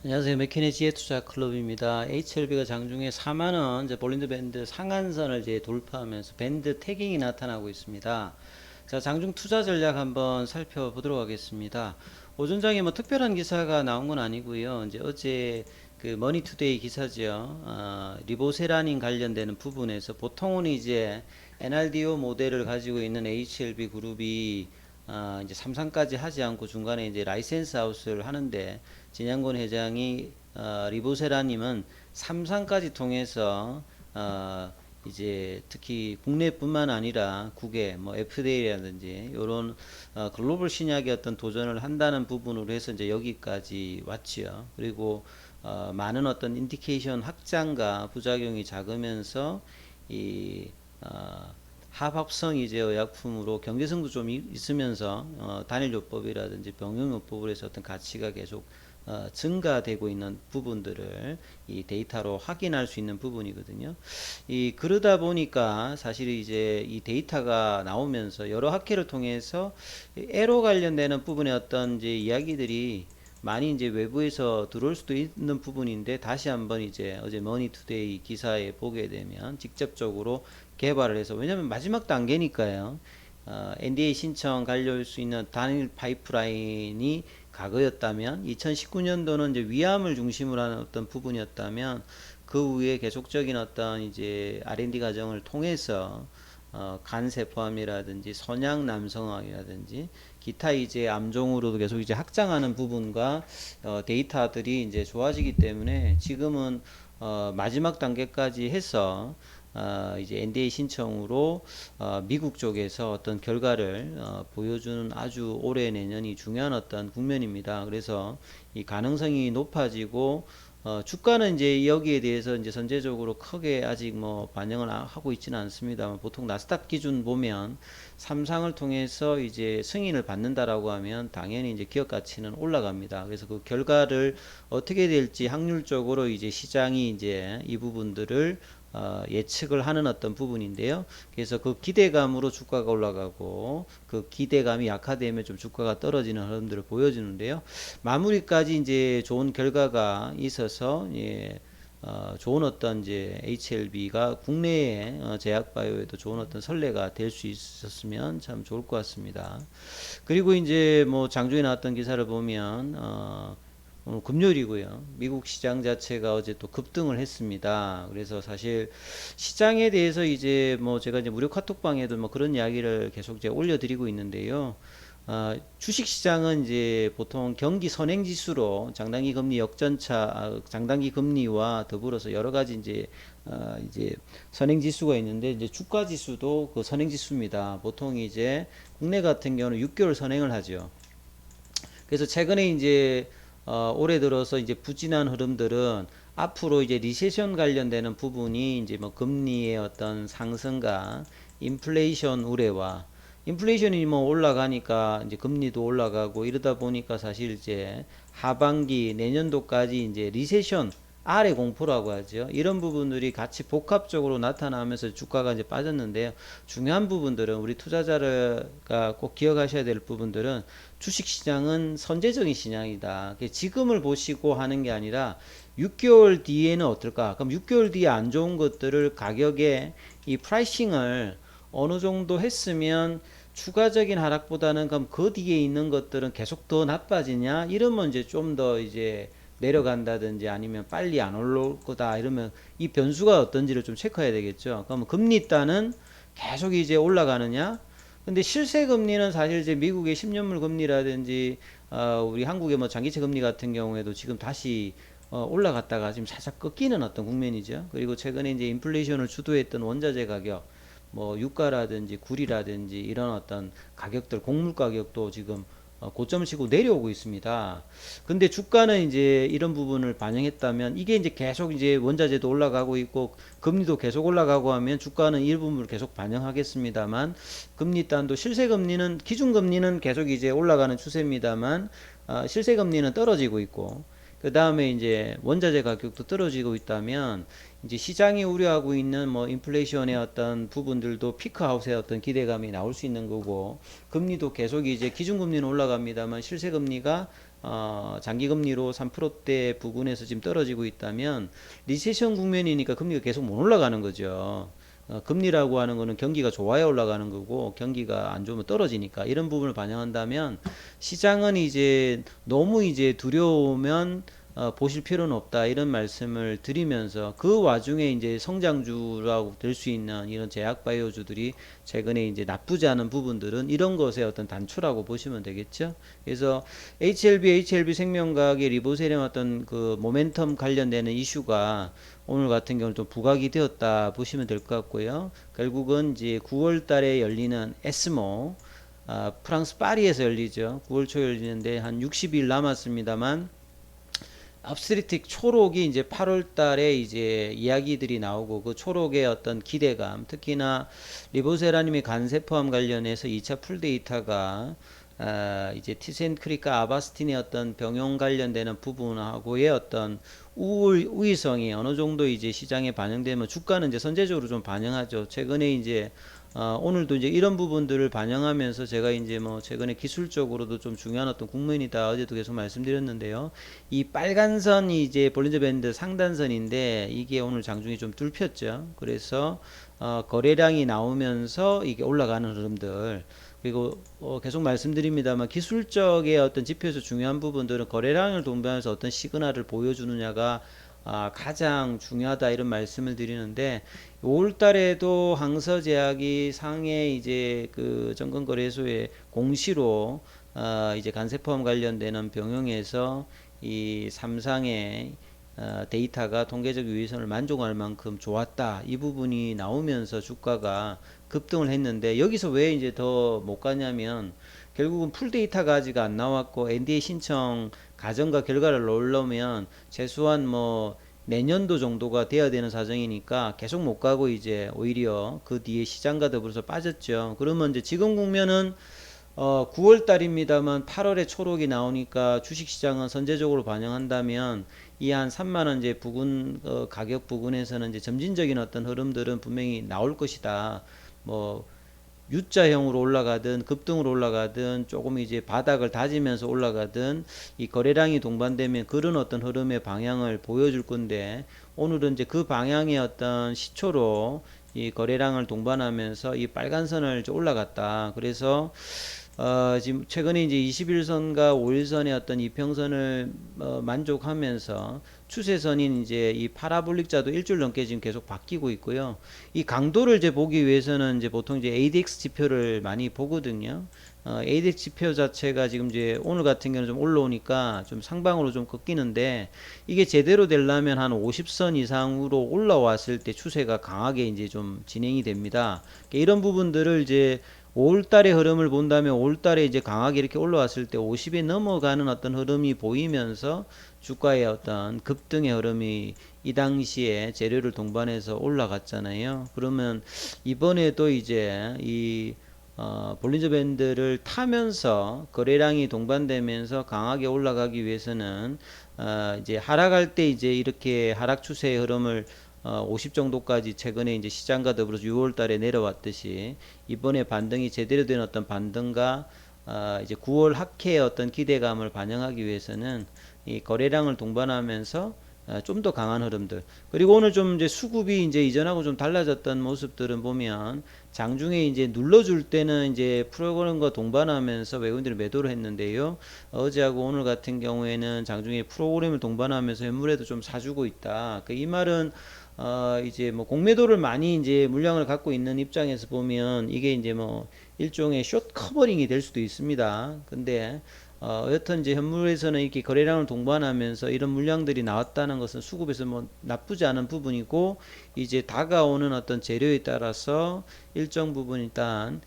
안녕하세요. 맥케니 지혜투자 클럽입니다. HLB가 장중에 4만원 이제 볼린저 밴드 상한선을 이제 돌파하면서 밴드 태깅이 나타나고 있습니다. 자, 장중 투자 전략 한번 살펴보도록 하겠습니다. 오전장에 뭐 특별한 기사가 나온 건 아니고요. 이제 어제 그 머니투데이 기사죠. 리보세라닌 관련되는 부분에서 보통은 이제 NRDO 모델을 가지고 있는 HLB 그룹이 이제 삼상까지 하지 않고 중간에 이제 라이센스 아웃을 하는데 진양곤 회장이 리보세라님은 삼상까지 통해서 이제 특히 국내뿐만 아니라 국외 뭐 FDA라든지 이런 글로벌 신약의 어떤 도전을 한다는 부분으로 해서 이제 여기까지 왔지요. 그리고 많은 어떤 인디케이션 확장과 부작용이 작으면서 이 합합성 이제 의약품으로 경제성도 좀 있으면서 단일요법이라든지 병용요법으로 해서 어떤 가치가 계속 증가되고 있는 부분들을 이 데이터로 확인할 수 있는 부분이거든요. 그러다 보니까 사실 이제 이 데이터가 나오면서 여러 학회를 통해서 애로 관련되는 부분의 어떤 이제 이야기들이 많이 이제 외부에서 들어올 수도 있는 부분인데 다시 한번 이제 어제 머니투데이 기사에 보게 되면 직접적으로 개발을 해서, 왜냐면 마지막 단계니까요. NDA 신청 관료할 수 있는 단일 파이프라인이 과거였다면 2019년도는 이제 위암을 중심으로 하는 어떤 부분이었다면 그 후에 계속적인 어떤 이제 R&D 과정을 통해서 간세포암이라든지 선양 남성암이라든지 기타 이제 암종으로도 계속 이제 확장하는 부분과 데이터들이 이제 좋아지기 때문에 지금은 마지막 단계까지 해서 이제 NDA 신청으로 미국 쪽에서 어떤 결과를 보여주는 아주 올해 내년이 중요한 어떤 국면입니다. 그래서 이 가능성이 높아지고 주가는 이제 여기에 대해서 이제 선제적으로 크게 아직 뭐 반영을 하고 있지는 않습니다만, 보통 나스닥 기준 보면 삼상을 통해서 이제 승인을 받는다라고 하면 당연히 이제 기업 가치는 올라갑니다. 그래서 그 결과를 어떻게 될지 확률적으로 이제 시장이 이제 이 부분들을 예측을 하는 어떤 부분인데요. 그래서 그 기대감으로 주가가 올라가고 그 기대감이 약화되면 좀 주가가 떨어지는 흐름들을 보여주는데요. 마무리까지 이제 좋은 결과가 있어서 좋은 어떤 이제 HLB가 국내에 제약바이오에도 좋은 어떤 선례가 될 수 있었으면 참 좋을 것 같습니다. 그리고 이제 뭐 장중에 나왔던 기사를 보면 오늘 금요일이고요. 미국 시장 자체가 어제 또 급등을 했습니다. 그래서 사실 시장에 대해서 이제 뭐 제가 이제 무료 카톡방에도 뭐 그런 이야기를 계속 이제 올려드리고 있는데요. 주식 시장은 이제 보통 경기 선행 지수로 장단기 금리 역전차, 장단기 금리와 더불어서 여러 가지 이제 선행 지수가 있는데, 이제 주가 지수도 그 선행 지수입니다. 보통 이제 국내 같은 경우는 6개월 선행을 하죠. 그래서 최근에 이제 올해 들어서 이제 부진한 흐름들은 앞으로 이제 리세션 관련되는 부분이 이제 뭐 금리의 어떤 상승과 인플레이션 우려와, 인플레이션이 뭐 올라가니까 이제 금리도 올라가고 이러다 보니까 사실 이제 하반기 내년도까지 이제 리세션 아래 공포라고 하죠. 이런 부분들이 같이 복합적으로 나타나면서 주가가 이제 빠졌는데요. 중요한 부분들은 우리 투자자가 꼭 기억하셔야 될 부분들은 주식 시장은 선제적인 시장이다. 지금을 보시고 하는 게 아니라 6개월 뒤에는 어떨까? 그럼 6개월 뒤에 안 좋은 것들을 가격에 이 프라이싱을 어느 정도 했으면 추가적인 하락보다는 그럼 그 뒤에 있는 것들은 계속 더 나빠지냐? 이러면 이제 좀 더 이제 내려간다든지 아니면 빨리 안 올라올 거다 이러면 이 변수가 어떤지를 좀 체크해야 되겠죠. 그럼 금리 따는 계속 이제 올라가느냐? 근데 실세 금리는 사실 이제 미국의 10년물 금리라든지 우리 한국의 뭐 장기채 금리 같은 경우에도 지금 다시 올라갔다가 지금 살짝 꺾이는 어떤 국면이죠. 그리고 최근에 이제 인플레이션을 주도했던 원자재 가격, 뭐 유가라든지 굴이라든지 이런 어떤 가격들, 곡물 가격도 지금 고점을 치고 내려오고 있습니다. 근데 주가는 이제 이런 부분을 반영했다면 이게 이제 계속 이제 원자재도 올라가고 있고 금리도 계속 올라가고 하면 주가는 이 부분을 계속 반영하겠습니다만, 금리 단도 실세 금리는, 기준 금리는 계속 이제 올라가는 추세입니다만 실세 금리는 떨어지고 있고, 그 다음에 이제 원자재 가격도 떨어지고 있다면 이제 시장이 우려하고 있는 뭐 인플레이션의 어떤 부분들도 피크아웃의 어떤 기대감이 나올 수 있는 거고, 금리도 계속 이제 기준금리는 올라갑니다만 실세금리가 장기금리로 3%대 부근에서 지금 떨어지고 있다면 리세션 국면이니까 금리가 계속 못 올라가는 거죠. 금리라고 하는 거는 경기가 좋아야 올라가는 거고 경기가 안 좋으면 떨어지니까 이런 부분을 반영한다면 시장은 이제 너무 이제 두려우면 보실 필요는 없다 이런 말씀을 드리면서 그 와중에 이제 성장주라고 될 수 있는 이런 제약 바이오주들이 최근에 이제 나쁘지 않은 부분들은 이런 것의 어떤 단초라고 보시면 되겠죠. 그래서 HLB 생명과학의 리보세령 어떤 그 모멘텀 관련되는 이슈가 오늘 같은 경우는 좀 부각이 되었다 보시면 될 것 같고요. 결국은 이제 9월 달에 열리는 에스모 프랑스 파리에서 열리죠. 9월 초에 열리는데 한 60일 남았습니다만 압스리틱 초록이 이제 8월 달에 이제 이야기들이 나오고 그 초록의 어떤 기대감, 특히나 리보세라님의 간세포암 관련해서 2차 풀 데이터가 이제 티센크리카 아바스틴의 어떤 병용 관련되는 부분하고의 어떤 우위성이 어느 정도 이제 시장에 반영되면 주가는 이제 선제적으로 좀 반영하죠. 최근에 이제 오늘도 이제 이런 부분들을 반영하면서 제가 이제 뭐 최근에 기술적으로도 좀 중요한 어떤 국면이다 어제도 계속 말씀드렸는데요. 이 빨간 선이 이제 볼린저 밴드 상단선인데 이게 오늘 장중에 좀 뚫혔죠. 그래서 거래량이 나오면서 이게 올라가는 흐름들 그리고 계속 말씀드립니다만 기술적의 어떤 지표에서 중요한 부분들은 거래량을 동반해서 어떤 시그널을 보여주느냐가 가장 중요하다 이런 말씀을 드리는데 5월 달에도 항서제약이 상해 이제 그 정권거래소에 공시로 이제 간세포암 관련되는 병용에서 이 삼상의 데이터가 통계적 유의선을 만족할 만큼 좋았다. 이 부분이 나오면서 주가가 급등을 했는데 여기서 왜 이제 더 못 가냐면 결국은 풀 데이터가 아직 안 나왔고 NDA 신청 가정과 결과를 넣으려면 최소한 뭐 내년도 정도가 돼야 되는 사정이니까 계속 못 가고 이제 오히려 그 뒤에 시장과 더불어서 빠졌죠. 그러면 이제 지금 국면은 9월 달입니다만 8월에 초록이 나오니까 주식시장은 선제적으로 반영한다면 이 한 3만 원 이제 부근 가격 부근에서는 이제 점진적인 어떤 흐름들은 분명히 나올 것이다. 뭐 U자형으로 올라가든 급등으로 올라가든 조금 이제 바닥을 다지면서 올라가든 이 거래량이 동반되면 그런 어떤 흐름의 방향을 보여줄 건데 오늘은 이제 그 방향의 어떤 시초로 이 거래량을 동반하면서 이 빨간 선을 이제 올라갔다. 그래서 지금 최근에 이제 21선과 5일선의 어떤 이평선을 만족하면서 추세선인 이제 이 파라볼릭자도 일주일 넘게 지금 계속 바뀌고 있고요. 이 강도를 이제 보기 위해서는 이제 보통 이제 ADX 지표를 많이 보거든요. ADX 지표 자체가 지금 이제 오늘 같은 경우는 좀 올라오니까 좀 상방으로 좀 꺾이는데 이게 제대로 되려면 한 50선 이상으로 올라왔을 때 추세가 강하게 이제 좀 진행이 됩니다. 이런 부분들을 이제 5월달의 흐름을 본다면 5월달에 이제 강하게 이렇게 올라왔을 때 50에 넘어가는 어떤 흐름이 보이면서 주가의 어떤 급등의 흐름이 이 당시에 재료를 동반해서 올라갔잖아요. 그러면 이번에도 이제 이 볼린저 밴드를 타면서 거래량이 동반되면서 강하게 올라가기 위해서는 이제 하락할 때 이제 이렇게 하락 추세의 흐름을 50 정도까지 최근에 이제 시장과 더불어서 6월 달에 내려왔듯이 이번에 반등이 제대로 된 어떤 반등과 이제 9월 학회의 어떤 기대감을 반영하기 위해서는 이 거래량을 동반하면서 좀 더 강한 흐름들 그리고 오늘 좀 이제 수급이 이제 이전하고 좀 달라졌던 모습들은 보면 장중에 이제 눌러줄 때는 이제 프로그램과 동반하면서 외국인들이 매도를 했는데요. 어제하고 오늘 같은 경우에는 장중에 프로그램을 동반하면서 현물에도 좀 사주고 있다. 이 말은 이제 뭐 공매도를 많이 이제 물량을 갖고 있는 입장에서 보면 이게 이제 뭐 일종의 숏 커버링이 될 수도 있습니다. 근데 여튼 이제 현물에서는 이렇게 거래량을 동반하면서 이런 물량들이 나왔다는 것은 수급에서 뭐 나쁘지 않은 부분이고 이제 다가오는 어떤 재료에 따라서 일정 부분 일단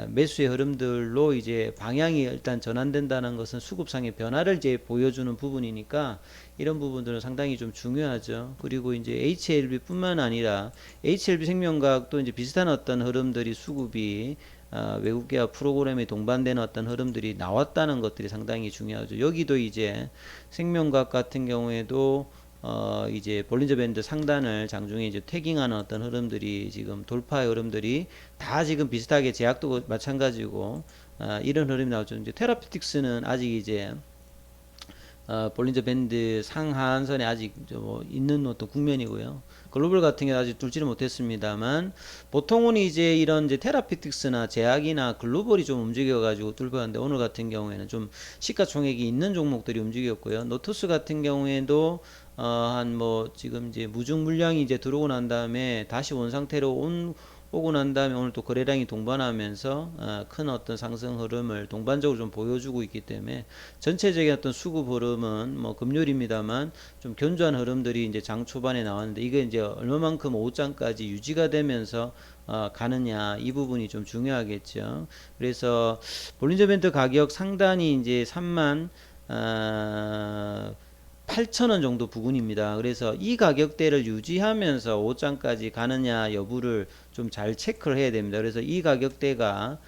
매수의 흐름들로 이제 방향이 일단 전환된다는 것은 수급상의 변화를 이제 보여주는 부분이니까 이런 부분들은 상당히 좀 중요하죠. 그리고 이제 HLB뿐만 아니라 HLB 생명과학도 이제 비슷한 어떤 흐름들이 수급이 외국계와 프로그램에 동반되는 어떤 흐름들이 나왔다는 것들이 상당히 중요하죠. 여기도 이제 생명과학 같은 경우에도 이제 볼린저 밴드 상단을 장중에 이제 태깅하는 어떤 흐름들이 지금 돌파의 흐름들이 다 지금 비슷하게 제약도 마찬가지고 이런 흐름이 나오죠. 이제 테라피틱스는 아직 이제 볼린저 밴드 상한선에 아직 있는 어떤 국면이고요. 글로벌 같은 경우 아직 뚫지는 못했습니다만 보통은 이제 이런 이제 테라피틱스나 제약이나 글로벌이 좀 움직여가지고 뚫었는데 오늘 같은 경우에는 좀 시가총액이 있는 종목들이 움직였고요. 노토스 같은 경우에도 한 뭐 지금 이제 무중 물량이 이제 들어오고 난 다음에 다시 원 상태로 오고 난 다음에 오늘 또 거래량이 동반하면서 큰 어떤 상승 흐름을 동반적으로 좀 보여주고 있기 때문에 전체적인 어떤 수급 흐름은 뭐 금요일입니다만 좀 견조한 흐름들이 이제 장 초반에 나왔는데 이게 이제 얼마만큼 오장까지 유지가 되면서 가느냐 이 부분이 좀 중요하겠죠. 그래서 볼린저 밴드 가격 상단이 이제 3만 8,000원 정도 부근입니다. 그래서 이 가격대를 유지하면서 5장까지 가느냐 여부를 좀 잘 체크를 해야 됩니다. 그래서 이 가격대가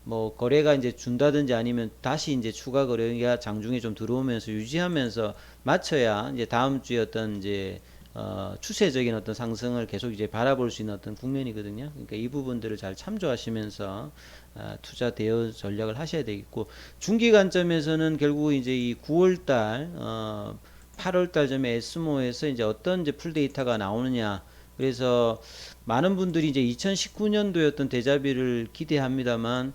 뭐 거래가 이제 준다든지 아니면 다시 이제 추가 거래가 장중에 좀 들어오면서 유지하면서 맞춰야 이제 다음 주에 어떤 이제 추세적인 어떤 상승을 계속 이제 바라볼 수 있는 어떤 국면이거든요. 그러니까 이 부분들을 잘 참조하시면서 투자 대여 전략을 하셔야 되겠고 중기 관점에서는 결국 이제 이 9월달, 8월달 점에 에스모에서 이제 어떤 이제 풀 데이터가 나오느냐. 그래서 많은 분들이 이제 2019년도에 어떤 대자비를 기대합니다만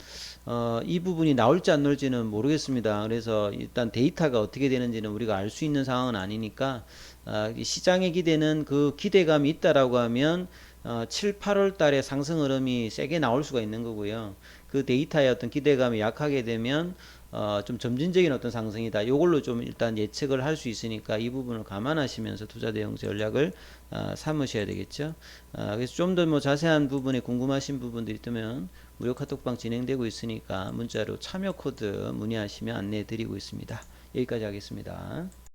이 부분이 나올지 안 나올지는 모르겠습니다. 그래서 일단 데이터가 어떻게 되는지는 우리가 알 수 있는 상황은 아니니까 시장의 기대는 그 기대감이 있다라고 하면 7, 8월 달에 상승 흐름이 세게 나올 수가 있는 거고요. 그 데이터의 어떤 기대감이 약하게 되면 좀 점진적인 어떤 상승이다. 이걸로 좀 일단 예측을 할 수 있으니까 이 부분을 감안하시면서 투자 대응 전략을 삼으셔야 되겠죠. 그래서 좀 더 뭐 자세한 부분에 궁금하신 부분들이 있다면 무료 카톡방 진행되고 있으니까 문자로 참여 코드 문의하시면 안내해 드리고 있습니다. 여기까지 하겠습니다.